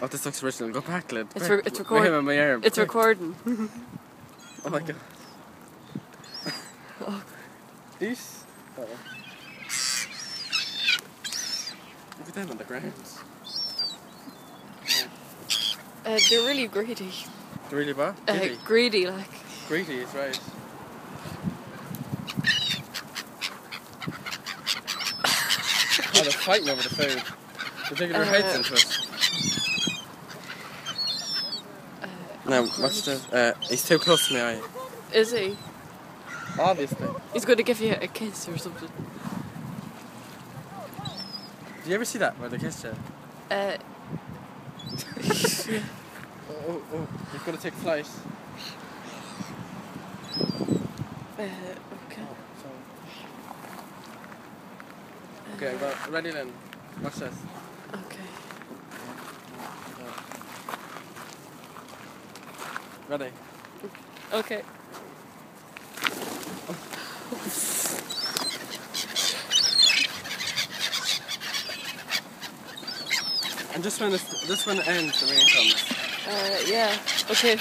Oh, this looks original. Go back, Lynn. It's With recording. him on my arm. It's recording. Oh my god. Oh. These. Oh. Look at them on the ground. They're really greedy. They're really what? Giddy. Greedy, like. Greedy is right. Oh, they're fighting over the food. They're digging their heads into it. Now, watch this. He's too close to my eye. Is he? Obviously. He's going to give you a kiss or something. Did you ever see that where they kissed you? Yeah. Oh, he's going to take flight. Okay. Okay, well, ready then. Watch this. Okay. Ready? Okay. And just when it ends, the rain comes. Yeah. Okay.